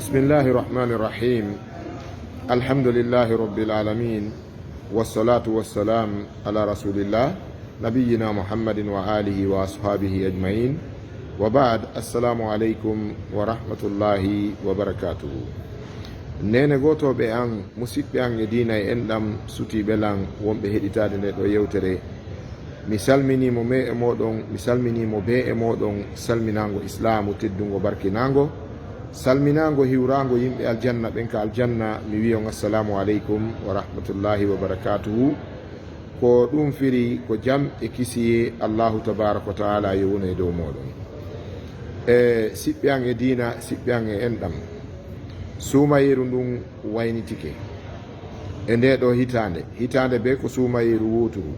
بسم الله الرحمن الرحيم. الحمد لله رب العالمين، والصلاة والسلام على رسول الله نبينا محمد وآله وأصحابه أجمعين، وبعد. السلام عليكم ورحمة الله وبركاته. nene goto be an musidɓe an e dina e enɗam sutiɓe lan wonɓe heɗitade nde ɗo yewtere. mi salminimo me e moɗon, mi salminimo be e moɗon salminago islamu teddungo barkinago, salminago hiwrago yimɓe aljanna ɓen ka aljanna. mi wiyon assalamu aleykum wa rahmatullahi wa barakatuhu. ko ɗum firi ko jam e kisiye allahu tabaraka wa taala yowona e dow moɗon. siɓɓe an e dina, siɓɓe an e enɗam, sumayeru ndun waynitike e nde ɗo hitande be ko sumayeru wuturu.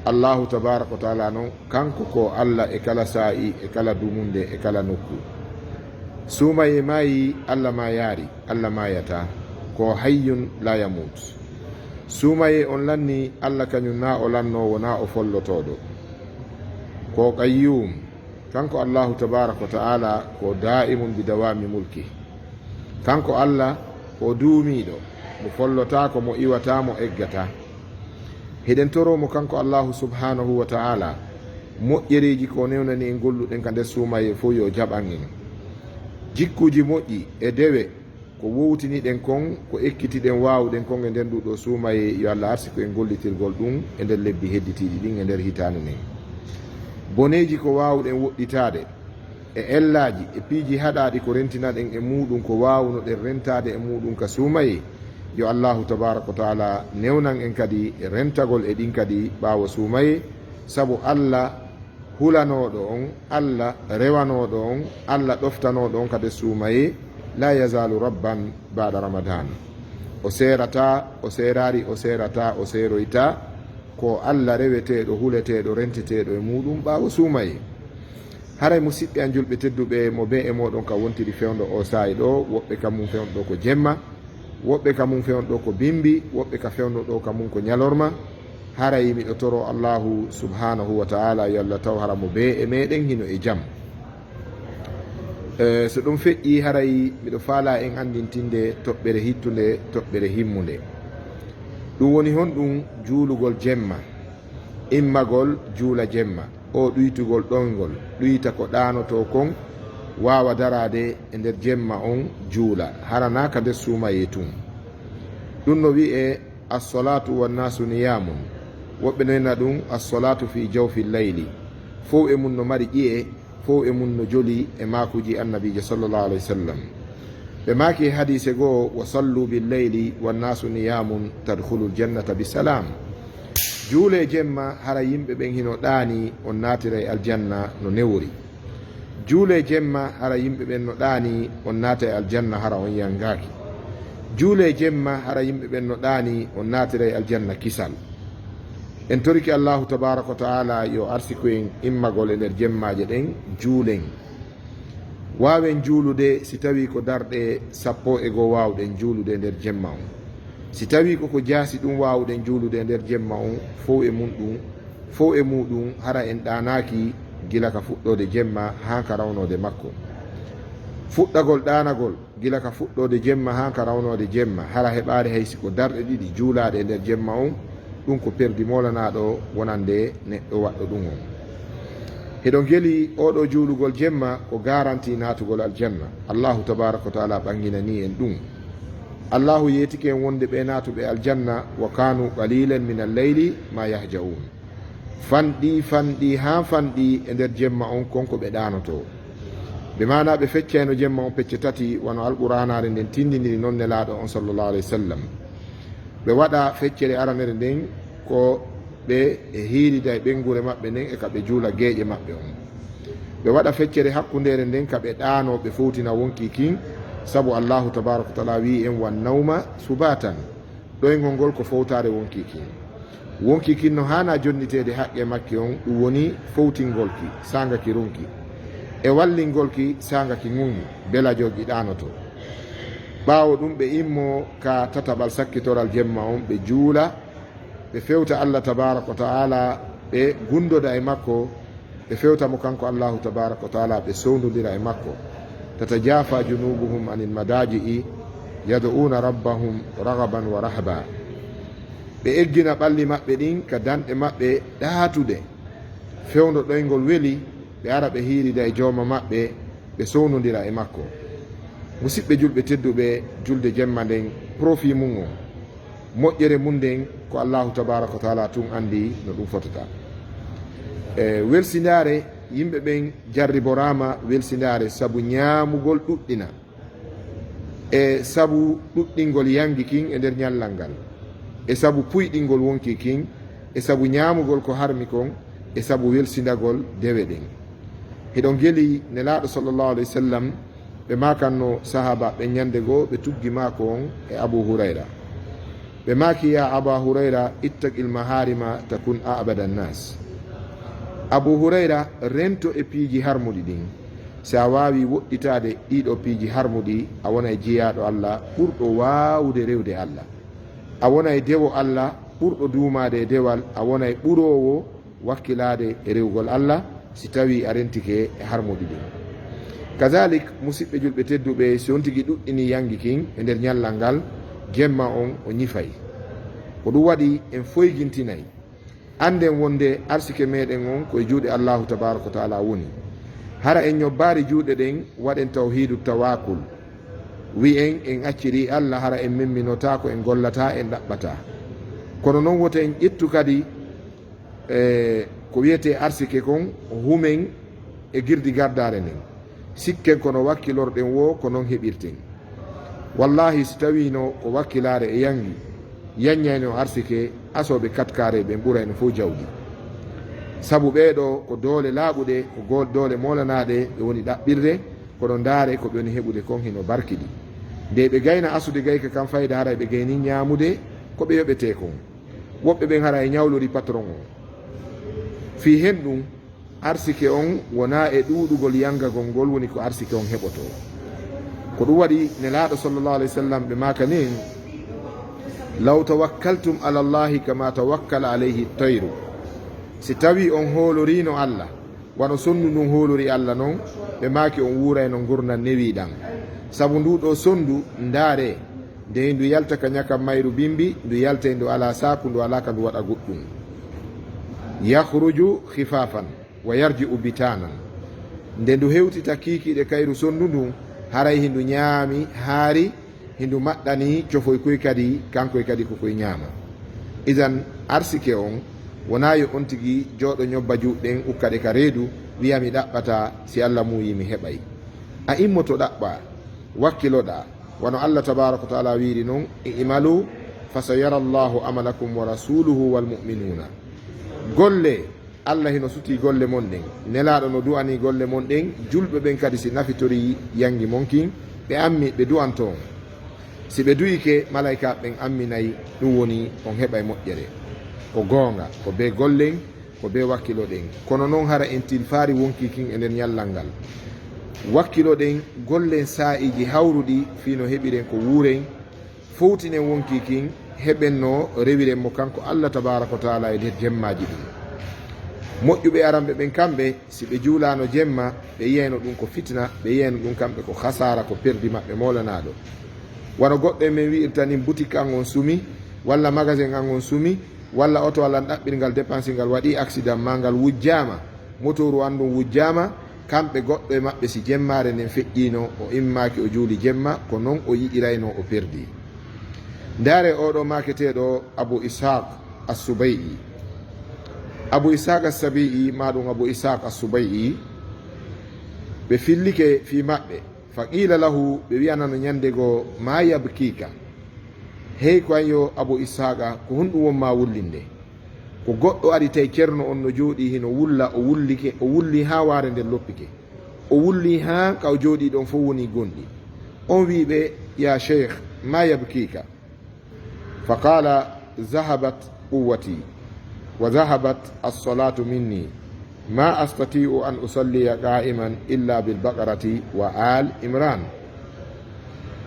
allahu tabaraka wa taala noon kanko ko allah e kala sa'i e kala dumunde e kala nokku. sumaye mayi allah ma yaari, allah mayata, ko hayyun la yamut. sumaye on lanni allah kañum na o lannowo na o follotoɗo, ko qayyum. kanko allahu tabaraka wa taala ko da'imun bi dawami mulki. kanko allah o duumiɗo, mo follotako, mo iwata, mo eggata. heɗen toromo kanko allahu subhanahu wa ta'ala moƴƴereji ko newnani en golluɗen ka nder sumaye fo yo jaɓan en. jikkuji moƴƴi e dewe ko wowtiniɗen kon, ko ekkitiɗen wawɗen kon e nder nduɗo sumaye, yo allah arsi ko en gollitirgol ɗum e nder lebbi hedditiɗi ɗin e nder hitande nden. boneji ko wawɗen woɗɗitade e ellaji e piiji haɗaɗi ko rentinaɗen e muɗum, ko wawnoɗen rentade e muɗum ka sumaye, yo allahu tabaraka wa taala newnan en kadi rentagol e ɗin kadi ɓawo sumaye. saabu allah hulanoɗo on, allah rewanoɗo on, allah ɗoftanoɗo on kadi sumaye. la yazalu rabban bada ramadan. o serata, o serari, o serata, o seroyta, ko allah reweteɗo, huleteɗo, renteteɗo e muɗum ɓawo sumaye. haray musidɓe an julɓe tedduɓe, mo be e moɗon ka wontiri fewdo o sayi ɗo. woɓɓe kamum fewdo ɗo ko jemma, woɓɓe kamum fewdo ɗo ko bimbi, woɓɓe ka fewdo ɗo kamum ko ñalorma. haray miɗo toro allahu subhanahu wa ta'ala yo allah taw hara mo be e meɗen hino e jaam. so ɗum feƴƴi haray miɗo faala en andintinde toɓɓere hittude, toɓɓere himmude. ɗum woni honɗum juulugol jemma, immagol juula jemma. o ɗuytugol ɗoygol, ɗuyta ko ɗanoto kon, wawa darade e nder jemma on juula, harana ka nder sumaye tun. ɗum no wi'e assolatu wannasu niyamun. woɓɓe noyna ɗum assolatu fi jawfi leyli. fof e mum no mari ƴi'e, fof e mum no joli e makuji annabijo sallllahu alayhi wa sallam. ɓe maki e hadise goo wa sallu billeyli wannasu niyamun tadkhulu ljannata bisalam. juule jemma hara yimɓe ɓen hino ɗaani, on naatira e aljanna no newori. juule jemma hara yimɓe ɓen no ɗaani, on naata e aljanna hara on yangaki. juule jemma hara yimɓe ɓen no ɗaani, on naatira e aljanna kisal. en toriki allahu tabaraka wa taala yo arsi koyen immagol e nder jemmaje ɗen juulen. wawen juulude si tawi ko darɗe 11 wawɗen juulude e nder jemma on. si tawi koko jaasi ɗum wawɗen juulude e nder jemma on, fof e muɗum hara en ɗanaki gila ka fuɗɗode jemma ha ka rawnode makko. fuɗɗagol ɗanagol gila ka fuɗɗode jemma ha ka rawnode jemma, hara heɓade haysi ko darɗe 2 juulaɗe e nder jemma on, ɗum ko perdi molanaɗo wonande neɗɗo waɗɗo ɗum on. heɗo geli oɗo juulugol jemma ko garanti natugol aljanna. allahu tabaraka wa taala ɓanginani en ɗum. allahu yetike en wonde ɓe natuɓe aljanna, wa kanu qalilan min alleyli ma yahjaun. fanɗi ha fanɗi e nder jemma on konko ɓe ɗanoto. ɓe mana ɓe feccayno jemma on pecce tati, wano alquranare nden tindiniri noon nelaɗo on sallllahu alayhi wa sallam. ɓe waɗa feccere aranere nden ko ɓe e hiirida e ɓengure maɓɓe nden e kaɓe juula geeƴe maɓɓe on. ɓe waɗa feccere hakkundere nden kaɓe ɗano ɓe fowtina wonki kin, saabu allahu tabaraka wa taala wi en wan nawma subatan. ɗoygol ngol ko fowtare wonki kin. wonki kin no hana jonnitede haqqe makke on, ɗum woni fowtingolki sangaki runki, e wallingolki sangaki ŋuŋi bela jogi ɗanoto. ɓawo ɗum ɓe immo ka tataɓal sakkitoral jemma on, ɓe juula, ɓe fewta allah tabaraka wa taala, ɓe gundoda e makko, ɓe fewtamo kanko allahu tabaraka wa taala, ɓe sowdodira e makko. tatajafa junubuhum anil madaji'i yad'una rabbahum ragaban wa rahba. ɓe eggina ɓalli maɓɓe ɗin ka danɗe maɓɓe ɗaatude fewndo ɗoyngol weli ɓe ara ɓe hiirida e jooma maɓɓe ɓe sownodira e makko. musidɓe julɓe tedduɓe, julde jemma nden profit mum o moƴƴere mum nden ko allahu tabaraka wa taala tun andi no ɗum fotata. Welsindare yimɓe ɓen jarriborama welsindare sabu ñaamugol ɗuɗɗina e sabu ɗuɗɗingol yangi kin e nder ñallal ngal, e sabu puyɗingol wonki kin, e sabu ñaamugol ko harmi kon, e sabu welsindagol dewe ɗen. hiɗon geli nelaɗo sallllahu alayhi wa sallam ɓe makanno sahaba ɓe ñande goo ɓe tuggi maako on e Abu Hurayra. ɓe maki ya Aba Hurayra ittaqil maharima takun abada nnas. Abu Hurayra rento e piiji harmuɗi ɗin, si a wawi woɗɗitade ɗiɗo piiji harmuɗi a wona e jeeyaɗo Allah ɓurɗo wawude rewde Allah, a wona e dewo Allah ɓurɗo duumade e dewal, a wona e ɓurowo wakkilade e rewgol Allah si tawi a rentike e harmuɗi ɗin. Kazalik musidɓe julɓe tedduɓe, si on tigui ɗuɗɗini yangi kin e nder ñallal ngal, gemma on o ñifay. ko ɗum waɗi en foygintinayi anden wonde arsike meɗen on koye juuɗe Allahu tabaraka wa taala woni. hara en ñobbari juuɗe ɗen waɗen tawhidu tawakul, wi'en en acciri Allah, hara en memminota ko en gollata en ɗaɓɓata. kono noon woto en ƴettu kadi ko wiyete arsike kon humen e girdi gardare nden, sikken kono wakkilorɗen wo ko noon heɓirten. wallahi si tawino ko wakkilare e yangi yanñayno arsike, asoɓe katkare ɓe ɓurayno fof jawdi, sabu ɓeeɗo ko doole laaɓuɗe, ko doole molanaɗe ɓe woni ɗaɓɓirde, kono ndaare ko ɓe woni heɓude kon hino barkiɗi. nde ɓe gayna asude gayka kam fayda, hara ɓe gayni ñaamude ko ɓe yoɓete kon. woɓɓe ɓen hara e ñawlori patron o. fi hen ɗum arsike on wona e ɗuɗugol yangagol ngol woni ko arsike on heɓoto. ko ɗum waɗi nelaɗo sallllahu alayhi wa sallam ɓe maka nin law tawakkaltum ala llahi kama tawakkala alayhi tayru. si tawi on hoolorino Allah wano sondu ndun hoolori Allah noon, ɓe maki on wuurayno gurnan newiɗan. sabu nduɗo sondu ndaare nde ndu yalta ka ñakam mayru bimbi, ndu yalta ndu ala saku, ndu ala ka ndu waɗa goɗɗum. yahruju khifafan wa yarji'u bitanan. nde ndu hewtita kiikiɗe kayru sondu ndun, haray hindu ñaami haari, hindu maɗɗani cofoy koy kadi kankoy kadi kokoye ñaama. idan arsike on wona yo on tigi jooɗo ñobba juɗɗen ukkaɗe ka reedu wiya mi ɗaɓɓata si Allah muyi mi heɓay. a immoto ɗaɓɓa wakkiloɗa wano Allah tabaraka wa taala wiiri noon, i'malu fasayara llahu amalakum wa rasuluhu walmuminuna. golle Allah hino suti golle mon ɗen, nelaɗo no du'ani golle mon ɗen, julɓe ɓen kadi si nafitori yangi monkin ɓe ammi ɓe du'an toon. si ɓe duyike malaika ɓen amminayi, ɗum woni on heɓa moƴƴere. ko goonga, ko be gollen, ko be wakkilo ɗen. kono noon hara en tilfari wonki kin e nder ñallal ngal. wakkilo ɗen gollen sa'iji hawruɗi fino heɓiren ko wuuren, fowtinen wonki kin heɓenno rewiren mo kanko Allah tabaraka wa taala e nder jemmaji ɗin. moƴƴuɓe aranɓe ɓen kamɓe si ɓe juulano jemma ɓe yiyayno ɗum ko fitna, ɓe yiyayno ɗum kamɓe ko hasara, ko perdi maɓɓe molanaɗo. wano goɗɗo men wi'irta nin boutique an on sumi, walla magasin an on sumi, walla oto walla ɗaɓɓirngal dépense ngal waɗi accident ma ngal wujjama, motoru an ɗum wujjama, kamɓe goɗɗo e maɓɓe si jemmare nden feƴƴino o immaki o juuli jemma, ko noon o yiɗirayno o perdi. ndaare oɗo maketeɗo Abu Ishaq as-Subay'i. Abu Ishaq as-Sabi'i maɗum Abu Ishaq as-Subay'i, ɓe fillike fi maɓɓe, fa qila lahu, ɓe wiyanano ñandego ma yabkika, hey ko anyo Abu Ishaqa, ko honɗum wonma wullinde. ko goɗɗo ari tawi ceerno on no jooɗi hino wulla, o wullike, o wulli ha waare nden loppike, o wulli ha ka o jooɗi ɗon fof woni gonɗi. on wiɓe ya cheikh ma yabkika, fa qala zahabat quwwati wa zahabat as-salatu minni ma astati'u an usalliya qa'iman illa bil baqarati wa al imran.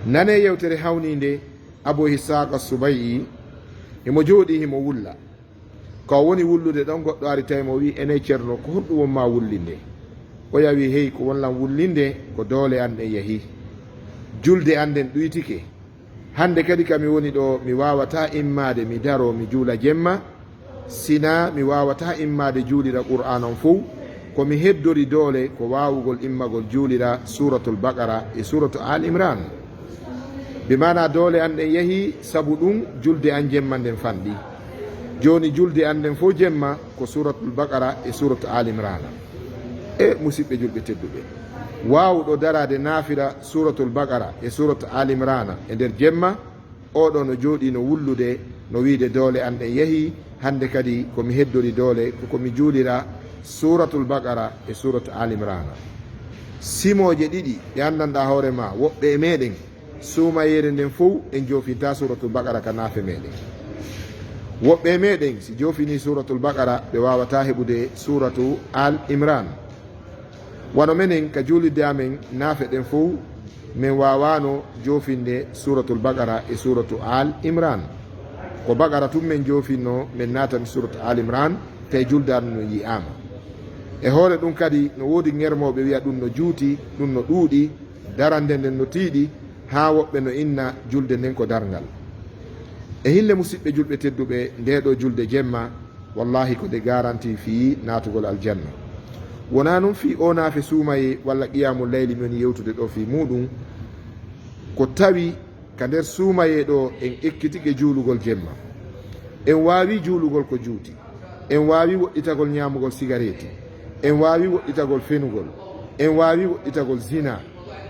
nane yewtere hawninde Abu Ishaq as-Subay'i emo jooɗi himo wulla, ko woni wullude ɗon goɗɗo ari tawi mo wi ene ceerno ko honɗum wonma wullinde. o yawi hey ko wonlam wullinde ko doole an ɗen yehi, julde an nden ɗuytike. hande kadi kami woni ɗo mi wawata immade mi daro mi juula jemma sina mi wawata immade juulira qur'an on fou komi heddori doole ko wawugol immagol juulira suratul baqara e suratu al imran. bimana doole an ɗen yehi sabu ɗum julde an jemma nden fanɗi. joni julde an nden fo jemma ko suratul baqara e suratu al imran. e musidɓe julɓe tedduɓe, wawuɗo darade naafira suratul baqara e suratu al imran e nder jemma, oɗo no jooɗi no wullude no wiide doole an ɗen yehi. hande kadi komi heddori doole komi juulira suratul baqara e suratu al imran. simoje ɗiɗi ɗe andanɗa hoore ma woɓɓe e meɗen suumayere nden fof en jofinta suratul baqara ka naafe meɗen. woɓɓe e meɗen si jofini suratul baqara ɓe wawata heɓude suratu al imran. wano menen ka juulidde amen naafe ɗen fof min wawano jofinde suratul baqara e suratu al imran. ko baqara tum min jofinno min natami suratu al imran tawi juldano no yiyama. e hoore ɗum kadi no woodi ŋermoɓe wiya ɗum no juuti, ɗum no ɗuuɗi, darande nden no tiiɗi, ha woɓɓe no inna julde nden ko darngal. e hille musidɓe julɓe tedduɓe, ndeɗo julde jemma wallahi ko de garanti fi natugol aljanna. wona noon fi o naafe suumaye walla qiyamu layli min yewtude ɗo fi muɗum, ko tawi ka nder suumaye ɗo en ekkitike juulugol jemma, en wawi juulugol ko juuti, en wawi woɗɗitagol ñamugol cigarette, en wawi woɗɗitagol fenugol, en wawi woɗɗitagol zina,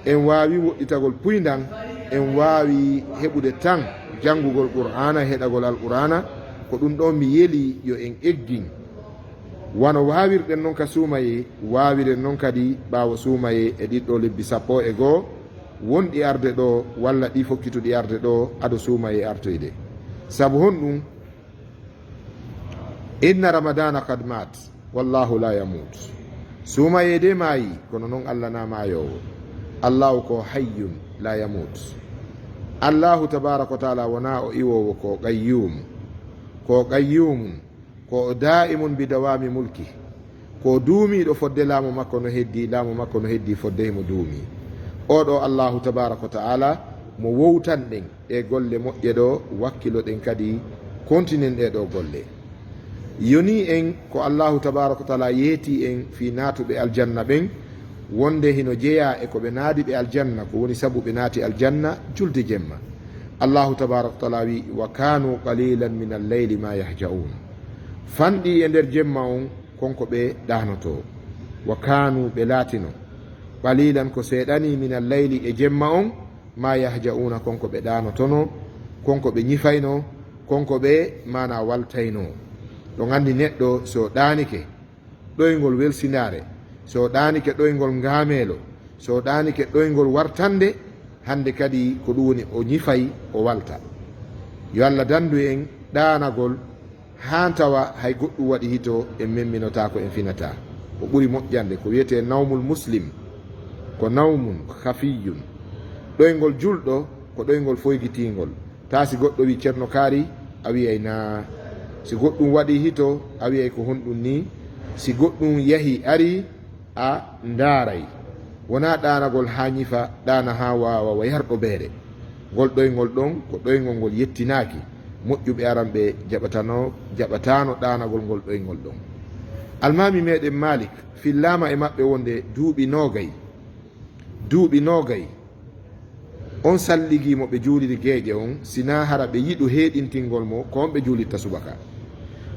en wawi woɗɗitagol puydan, en wawi heɓude tan janngugol qur'ana, heɗagol alqur'ana. ko ɗum ɗo mi yeli yo en eggin. wano wawirɗen noon ka suumaye, wawiren noon kadi ɓaawo suumaye e ɗiɗɗo lebbi 12 wonɗi arde ɗo walla ɗi fokkituɗi arde ɗo aɗo suumaye artoyde. sabu honɗum inna ramadana kad mat wallahu la yamut. suumaye de maayi kono noon allah na maayowo. allahu ko hayyun la yamut. allahu tabaraka wa taala wona o iwowo ko qayyum, ko qayyumun, ko da'imun bi dawami mulki, ko duumiɗo fodde laamu makko no heddi, laamu makko no heddi fodde mo duumi. oɗo allahu tabaraka wa taala mo wowtanɗen e golle moƴƴe ɗo, wakkiloɗen kadi kontinen ɗeɗo golle. yoni en ko allahu tabaraka wa taala yeeti en fi naatuɓe aljanna ɓen, wonde hino jeeya e ko ɓe naadi ɓe aljanna, ko woni sabu ɓe naati aljanna julde jemma. allahu tabaraka wa taala wi wa kanu qalilan min alleyli ma yahja'un. fanɗi e nder jemma on konko ɓe ɗanoto. wa kanu ɓe laatino qalilan ko seeɗani min alleyli e jemma on ma yahja'una konko ɓe ɗanotono, konko ɓe ñifayno, konko ɓe mana waltayno. ɗo gandi neɗɗo so ɗanike ɗoygol welsinare, so ɗanike ɗoygol ngaamelo, so ɗanike ɗoygol wartande, hande kadi ko ɗum woni o ñifay o walta. yo allah dandu en ɗanagol ha tawa hay goɗɗum waɗi hito en memminota ko en finata. ko ɓuri moƴƴande ko wiyete nawmul muslim ko nawmun khafiyun. ɗoygol julɗo ko ɗoygol foygitingol. ta si goɗɗo wi ceerno kaari a wiyay na, si goɗɗum waɗi hito a wiyay ko honɗum ni, si goɗɗum yahi ari a ndaaray. wona ɗanagol ha ñifa, ɗana ha wawa wa yarɗo beere. ngol ɗoygol ɗon ko ɗoygol ngol yettinaki. moƴƴuɓe aran ɓe jaɓatano ɗanagol ngol ɗoygol ɗon. almami meɗen malik fillama e maɓɓe wonde duuɓi nogay on salligimo ɓe juuliri geeƴe on, sina hara ɓe yiɗu heɗintingol mo ko on ɓe juulitta subaka.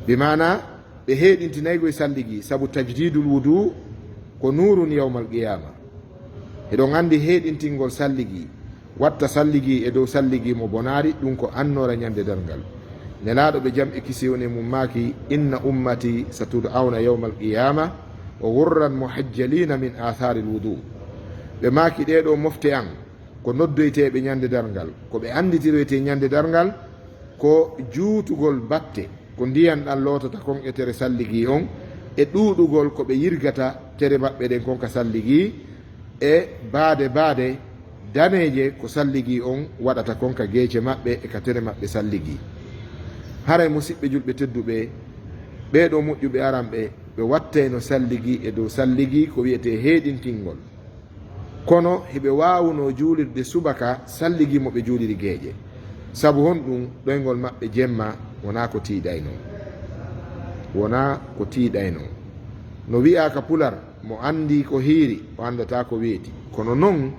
bimana ɓe heɗintinaygo e salligi, sabu tajdidul wudu ko nurun yawmal qiyama. eɗon andi heɗintingol salligi watta salligi e dow salligi mo bonari, ɗum ko annora ñande dargal. nelaɗo ɓe jam e kisiyone mum maki inna ummati satud'auna yawmal qiyama wa ghurran muhajjalina min athari lwudu. ɓe maki ɗeɗo mofte an ko noddoyteɓe ñande dargal, ko ɓe anditiroyte ñande dargal ko juutugol batte, ko ndiyan ɗan lotata kon e tere salligi on, e ɗuɗugol ko ɓe yirgata tere maɓɓe ɗen kon ka salligi, e baade daneje ko salligi on waɗata kon ka geece maɓɓe e ka tere maɓɓe salligi. haray musidɓe julɓe tedduɓe, ɓeɗo moƴƴuɓe aran ɓe ɓe watte no salligi e dow salligi ko wiyete heeɗintingol, kono heɓe wawuno juulirde subaka salligi mo ɓe juuliri geeƴe, sabu hon ɗum ɗoygol maɓɓe jemma wona ko tiiɗayno, wona ko tiiɗayno. No wi'a ka pular, mo andi ko hiiri o andata ko weeti, kono noon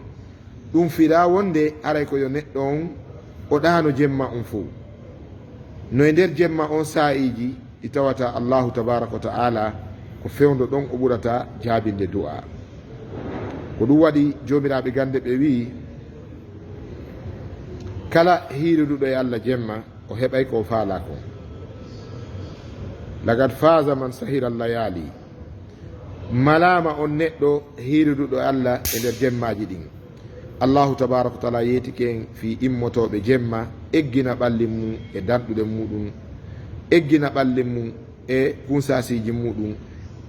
ɗum fiɗa wonde aray ko yo neɗɗo on o ɗano jemma on fuu. No e nder jemma on sa'iji ɗi tawata allahu tabaraka wa ta'ala ko fewdo ɗon o ɓurata jaabinde du'a. ko ɗum waɗi jomiraɓe gande ɓe wi kala hiiriduɗo e allah jemma o heɓay ko faala ko. lagad faza man sahira layali, malama on neɗɗo hiiriduɗo e allah e nder jemmaji ɗin. allahu tabaraka wa taala yeetiken fi immotoɓe jemma eggina ɓalli mum e danɗuɗe muɗum, eggina ɓalli mum e kunsasiji muɗum,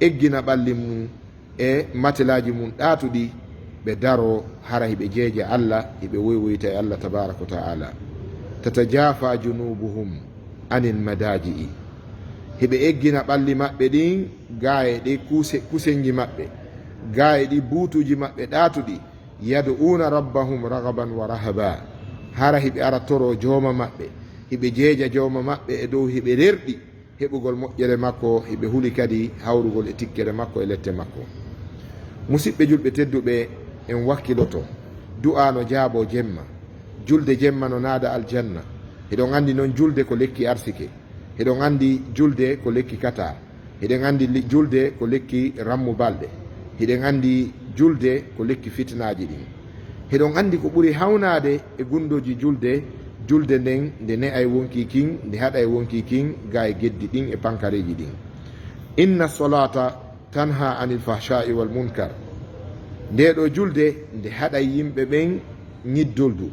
eggina ɓalli mum e matelaji mum ɗaatuɗi, ɓe daro hara hiɓe jeeje allah, hiɓe woywoyta e allah tabaraka wa taala. tatajafa junubuhum anil madaji'i, hiɓe eggina ɓalli maɓɓe ɗin gaye ɗi kusenji maɓɓe, gaye ɗi buutuji maɓɓe ɗaatuɗi, yad'una rabbahum ragaban wa rahaba, hara hiɓe ara toro jooma maɓɓe, hiɓe jeeja jooma maɓɓe e dow hiɓe rerɗi heɓugol moƴƴere makko, hiɓe huli kadi hawrugol e tikkere makko e lette makko. musidɓe julɓe tedduɓe, en wakkiloto du'a no jaabo jemma, julde jemma no naada aljanna. eɗon andi noon julde ko lekki arsike, eɗon andi julde ko lekki kata, eɗen andi julde ko lekki rammu balɗe, eɗen andi julde ko lekki fitnaji ɗin. eɗon andi ko ɓuri hawnade e gundoji julde, julde nden nde ne'ay wonki kin, nde haɗay wonki kin ga e geddi ɗin e pankareji ɗin. inna solata tanha anil fahsha'i wal munkar, ndeɗo julde nde haɗay yimɓe ɓen ñiddoldu,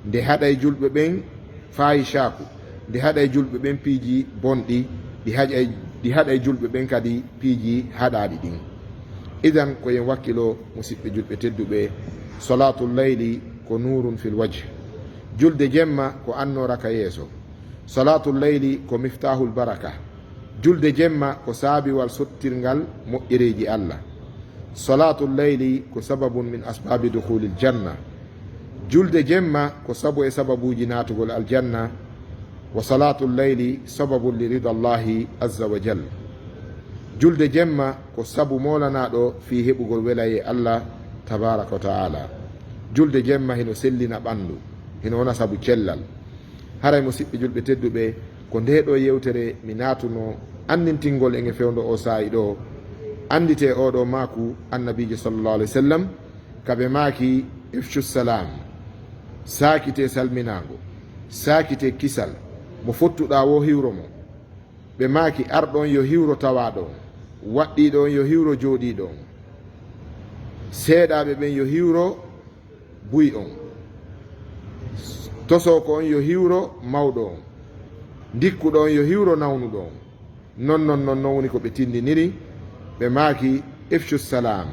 nde haɗay julɓe ɓen fahishaku, nde haɗay julɓe ɓen piiji bonɗi, ɗi haɗay julɓe ɓen kadi piiji haɗaɗi ɗin. idan koyen wakkilo musidɓe julɓe tedduɓe, salatul layli ko nurun fil wajh, julde jemma ko annoraka yeeso. salatul layli ko miftahul baraka, julde jemma ko saabiwal sottirngal moƴƴereji allah. salatul layli ko sababun min asbabi dukhulil janna, julde jemma ko sabu e sababuji natugol aljanna. wa salatul layli sababun li rida allahi azza wa jal, julde jemma ko sabu molanaɗo fi heɓugol welaye allah tabaraka wa taala. julde jemma hino sellina ɓandu, hino wona sabu cellal. haray musidɓe julɓe tedduɓe, ko ndeɗo yewtere mi natuno andintingol e fewdo o saayi ɗo, andite oɗo maku annabijo sallallahu alaihi wa sallam, kaɓe maaki ifshu salam, sakite salminago, sakite kisal, mo fottuɗa wo hiwro mo. ɓe maaki arɗon yo hiwro tawaɗon, waɗɗiɗon yo hiwro jooɗiɗon, seeɗaɓe ɓen yo hiwro buy on, tosoko on yo hiwro mawɗo on, dikkuɗo on yo hiwro nawnuɗo on. non woni ko ɓe tindiniri. ɓe maaki ifshu salam,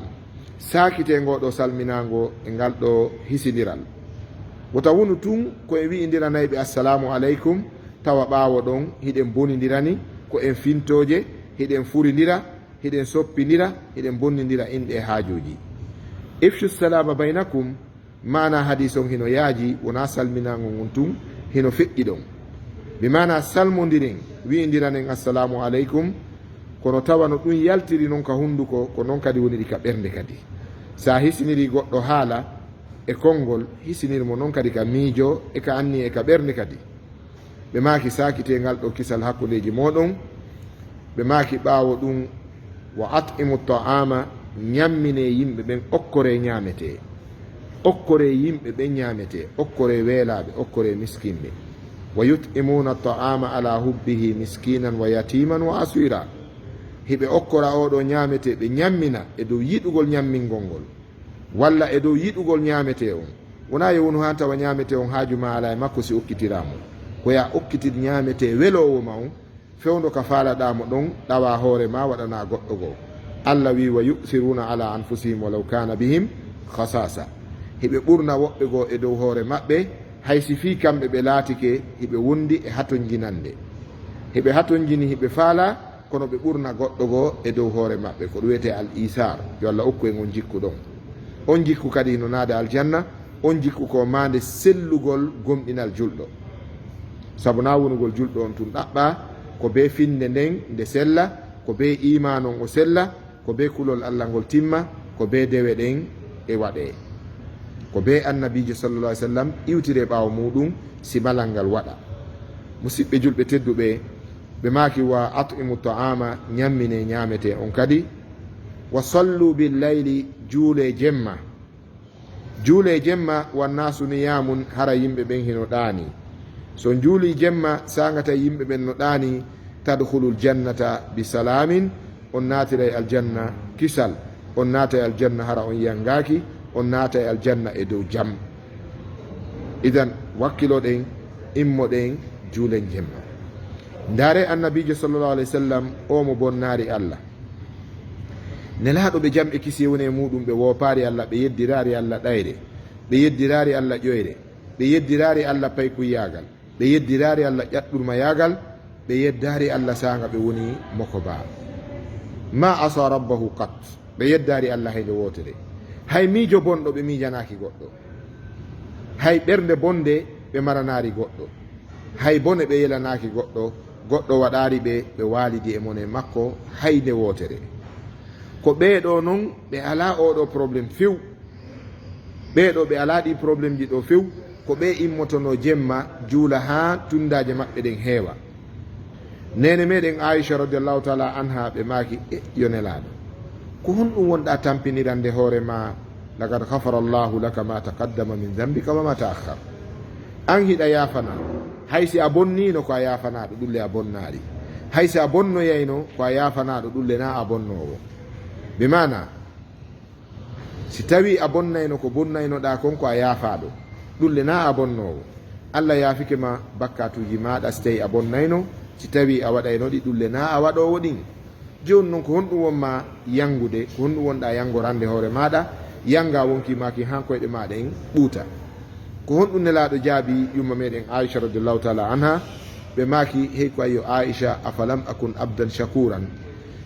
sakite ngoɗo salminago e ngal ɗo hisidiral. wota wonu tun ko en wi'indiranayɓe assalamu aleykum, tawa ɓaawo ɗon hiɗen bonidirani ko en fintoje, hiɗen furidira, hiɗen soppidira, hiɗen bonnidira inɗe e haajoji. ifshu salama baynakum, mana hadis on hino yaaji, wona salminago ngon tun hino feƴƴi ɗon, bi mana salmodiren wi'indiranen assalamu aleykum, kono tawa no ɗum yaltiri noon ka hunduko, ko noon kadi woniri ka ɓernde kadi. sa hisiniri goɗɗo haala e konngol, hisinirmo noon kadi ka miijo e ka anni e ka ɓernde kadi. ɓe maaki sakite ngal ɗo kisal hakkudeji moɗon. ɓe maaki ɓaawo ɗum wa at'imu ta'ama, ñammine yimɓe ɓen okkore ñaamete, okkore yimɓe ɓen ñaamete, okkore weelaaɓe, okkore miskinɓe. wa yut'imuna ta'ama ala hubbihi miskinan wa yatiman wa asira, hiɓe okkora oɗo ñaamete, ɓe ñammina e dow yiɗugol ñammingol ngol, walla e dow yiɗugol ñaamete on. wona yo wonu han tawa ñaamete on haajuma ala e makko si okkitiramo, koya okkitir ñaamete welowo ma on, fewdo ka faalaɗamo ɗon ɗawa hoore ma waɗana goɗɗo goo. allah wi wa yusiruna ala anfusihim walaw kana bihim khasasa, hiɓe ɓurna woɓɓe goo e dow hoore maɓɓe, haysi fi kamɓe ɓe laatike hiɓe wondi e haton jinande, hiɓe haton jini hiɓe faala, kono ɓe ɓurna goɗɗo goo e dow hoore maɓɓe ko ɗum wiyete al isar yo Allah okku en on jikku ɗon. On jikku kadi no naade aljanna, on jikku ko mande sellugol gomɗinal julɗo. Sabu na wonugol julɗo on tun ɗaɓɓa ko be finde nden nde sella, ko be iman on o sella, ko be kulol Allah ngol timma, ko be dewe ɗen e waɗe, ko be annabijo sallallah alih w sallam iwtire ɓaawo muɗum si malal ngal waɗa. Musidɓe julɓe tedduɓe, ɓe maaki wa at'imu ta'ama, ñammine ñamete on kadi, wa sallu billayli, juule jemma. Juule jemma wannasu niyamun, hara yimɓe ɓen hino ɗaani. So juuli jemma sangata yimɓe ɓen no ɗaani, tadkhulul jannata bi salamin, on naatira e aljanna kisal, on naata e aljanna hara on yangaki, on naata e aljanna e dow jam. Idan wakkiloɗen immoɗen juulen jemma. Ndaare annabijo sallallahu alaihi wasallam o mo bonnaari Allah, nelaaɗo ɓe jam e kisi woni e muɗum, ɓe woopaari Allah, ɓe yeddiraari Allah ɗayre, ɓe yeddiraari Allah ƴoyre, ɓe yeddiraari Allah paykuyagal, ɓe yeddiraari Allah ƴaɗɗurma yagal, ɓe yeddaari Allah sanga ɓe woni moko baa. Ma asa rabbahu qat, ɓe yeddaari Allah hayde wotere. Hay miijo bonɗo ɓe miijanaaki goɗɗo, hay ɓernde bonde ɓe maranaari goɗɗo, hay bone ɓe yelanaaki goɗɗo, goɗɗo waɗaari ɓe waalidi e mone makko hayde wotere. Ko ɓeeɗo noon ɓe alaa oɗo probléme few, ɓeeɗo ɓe alaa ɗi probléme ji ɗo few, ko ɓe immotono jemma juula haa tundaje maɓɓe ɗen heewa. Nene meɗen Aisha radiallahu taala anha ɓe maaki yonelaaɗo, ko honɗum wonɗa tampinirande hoore ma, lagad ghafara llahu laka ma taqaddama min dambika wa ma ta'akhkhar. An hiɗa yaafana, haysi a bonnino ko a yaafanaɗo, ɗulle a bonnaari. Haysi a bonnoyayno ko a yaafanaɗo, ɗulle na a bonnowo. Bi mana si tawi a bonnayno ko bonnaynoɗa kon ko a yaafaɗo, ɗulle na a bonnowo. Allah yaafike ma bakkatuji maɗa so tawi a bonnayno, si tawi a waɗayno ɗi, ɗulle na a waɗowo ɗin. Joni noon ko honɗum wonma yangude, ko honɗum wonɗa yangorande hoore maɗa, yanga wonki maki han koyɗe maɗa en ɓuuta. Ko honɗum nelaɗo jaabi yumma meɗen Aisha radiallahu taala anha, ɓe maki hey ko ayo Aisha afalam akun abdan shakuran.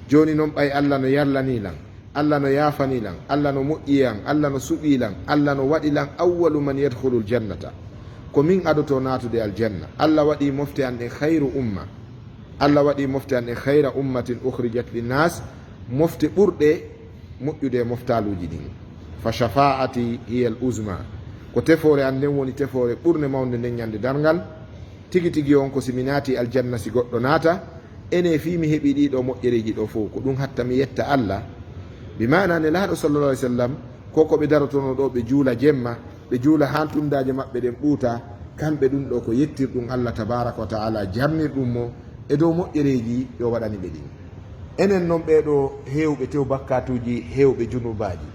Joni noon ɓay Allah no yarlanilan, Allah no yafanilan, Allah no moƴƴiyan, Allah no suɓilan, Allah no waɗilan awwalu man yadkhulul jannata, ko min adoto natude aljanna. Allah waɗi mofte an ɗen khayru umma, Allah waɗi mofte an ɗen khayra ummatin ukhrijat linnas, mofte ɓurɗe moƴƴude moftaluji ɗin. Fa shafaati hiya al uzma, ko tefore an nden woni tefore ɓurne mawde nden ñande dargal. Tigi tigi on ko simi naati aljanna si goɗɗo naata, ene fi mi heɓi ɗiɗo moƴƴereji ɗo fof, ko ɗum hatta mi yetta Allah. Bi mana nelaɗo sallallah alih w sallam koko ɓe darotono ɗo ɓe juula jemma, ɓe juula ha tundaje maɓɓe ɗen ɓuuta, kamɓe ɗum ɗo ko yettirɗum Allah tabaraka wa taala, jarnirɗum mo e dow moƴƴereji yo waɗani ɓe ɗin. Enen noon ɓeɗo hewɓe tew bakkatuji, hewɓe junubaji,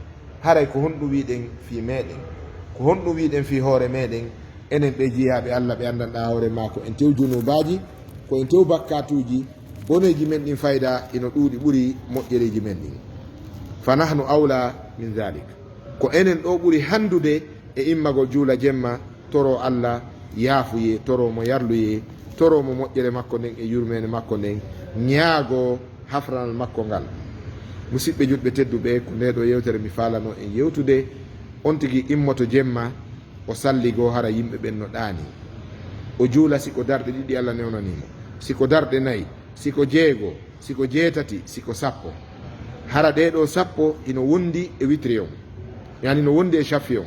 haray ko honɗum wiɗen fi meɗen, ko honɗum wiɗen fi hoore meɗen, enen ɓe jiyaɓe Allah ɓe andanɗa hoore ma ko en tew junubaji, ko en tew bakkatuji, boneji men ɗin fayda ino ɗuuɗi ɓuuri moƴƴereji men ɗin. Fa nahnu awla min dhalik, ko enen ɗo ɓuuri handude e immagol juula jemma, toro Allah yaafuye, toro mo yarluye, toro mo moƴƴere makko nden e yurmene makko nden, ñaago hafranal makko ngal. Musidɓe jutɓe tedduɓe, ko nde ɗo yewtere mi falano en yewtude, on tigi immoto jemma o salligo hara yimɓe ɓen no ɗaani, o juula siko darɗe ɗiɗi Allah newnanimo, siko darɗe nayyi, siko jeego, siko jeetati, siko sappo. Hara ɗeɗo sappo ino wondi e witri on, yani no wondi e chafi on.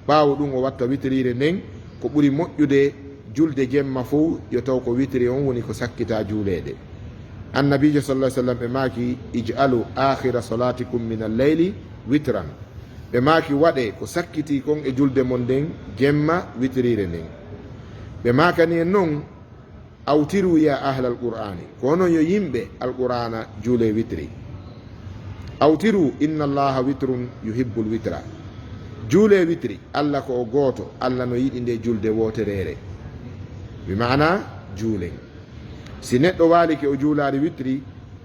Ɓaawo ɗum o watta witrire nden, ko ɓuri moƴƴude julde jemma fo yo taw ko witri on woni ko sakkita juuleɗe. Annabijo sallallahu alaihi wasallam ɓe maaki ij'alu akhira salatikum min al-layli witran, ɓe maaki waɗe ko sakkiti kon e julde mon nden jemma witrire nden. Ɓe maakani en noon awtiru ya ahla alqur'ani, ko onon yo yimɓe alqur'ana juule witri. Awtiru inna allaha witrun yuhibbul witra, juule witri, Allah ko o gooto, Allah no yiɗi nde julde woterere, bi mana juulen. Si neɗɗo waalike o juulaari witri,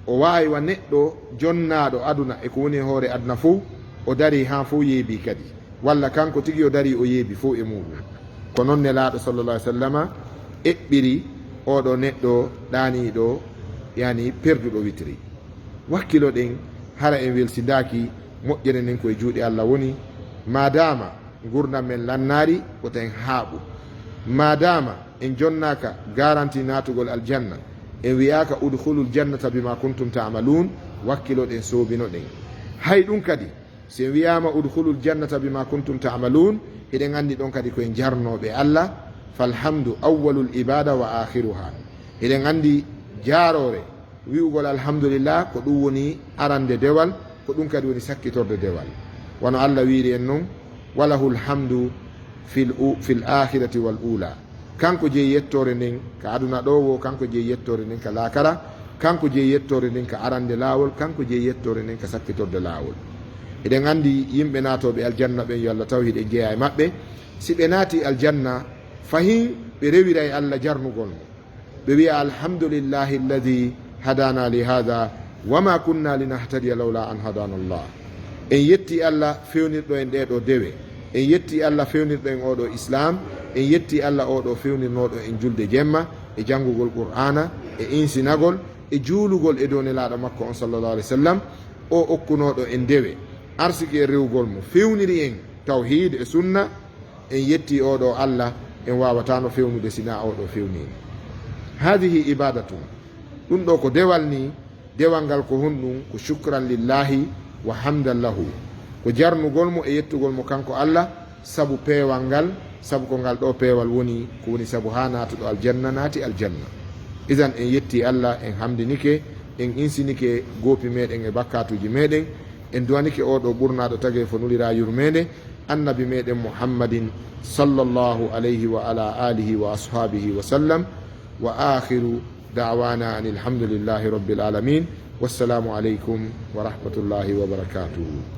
o waawi wa neɗɗo jonnaaɗo aduna e ko woni hoore aduna fof, o dari haa fof yeebi kadi, walla kanko tigi o dari o yeebi fof e muɗum. Ko noon nelaaɗo sallallah alih w sallama eɓɓiri oɗo neɗɗo ɗaaniiɗo yani perduɗo witiri. wakkilo ɗen hara en welsidaki moƴƴere nden koye juuɗe Allah woni, madama gurdam men lannari koten haaɓu, madama en jonnaka garanti natugol aljanna, en wiyaka udkhulul jannata bima kuntum ta'malun, wakkilo ɗen sobino ɗen. hay ɗum kadi so en wiyama udkhulul jannata bima kuntum ta'malun, eɗen andi ɗon kadi koye jarnoɓe Allah, falhamdu awwalul ibada wa akhiruha. eɗen andi jarore wi'ugol alhamdulillah ko ɗum woni arande dewal, ko ɗum kadi woni sakkitorde dewal. wono Allah wiiri en noon, walahul hamdu fil akhirati wal ula, kanko je yettore nden ka aduna ɗo wo, kanko je yettore nden ka lakara, kanko je yettore nden ka arande lawol, kanko je yettore nden ka sakkitorde lawol. eɗen andi yimɓe natoɓe aljanna ɓen yo Allah taw hiɗe jeeya e maɓɓe, si ɓe naati aljanna fahin ɓe rewira e Allah jarnugol mo, ɓe wiya alhamdulillahi alladi hadana li hada wama kunna linahtadiya lawla an hadana Allah. en yetti Allah fewnirɗo en ɗeɗo dewe, en yetti Allah fewnirɗo en oɗo islam, en yetti Allah oɗo fewnirnoɗo en julde jemma e janngugol qur'ana e insinagol e juulugol e dow nelaɗo makko on sallallahu alaihi wasallam, o okkunoɗo en dewe arsiki e rewgol mo, fewniri en tawhid e sunna. en yetti oɗo Allah, en wawatano fewnude sina oɗo fewnini. hadihi ibadatun, ɗum ɗo ko dewal ni, dewal ngal ko honɗum ko shukran lillahi wa hamdan lahu, ko jarnugol mo e yettugol mo kanko Allah, sabu peewal ngal, sabu ko ngal ɗo peewal woni ko woni sabu ha natuɗo aljanna naati aljanna. idan en yetti Allah, en hamdinike, en insinike goopi meɗen e bakkatuji meɗen, en duwanike oɗo ɓurnaɗo tage fo nulira yurmede annabi meɗen muhammadin sallallahu alayhi wa ala alihi wa ashabihi wa sallam. wa akhiru da'wana anil hamdulillahi rabbil alamin. wassalamu aleykum wa rahmatullahi wa barakatuhu.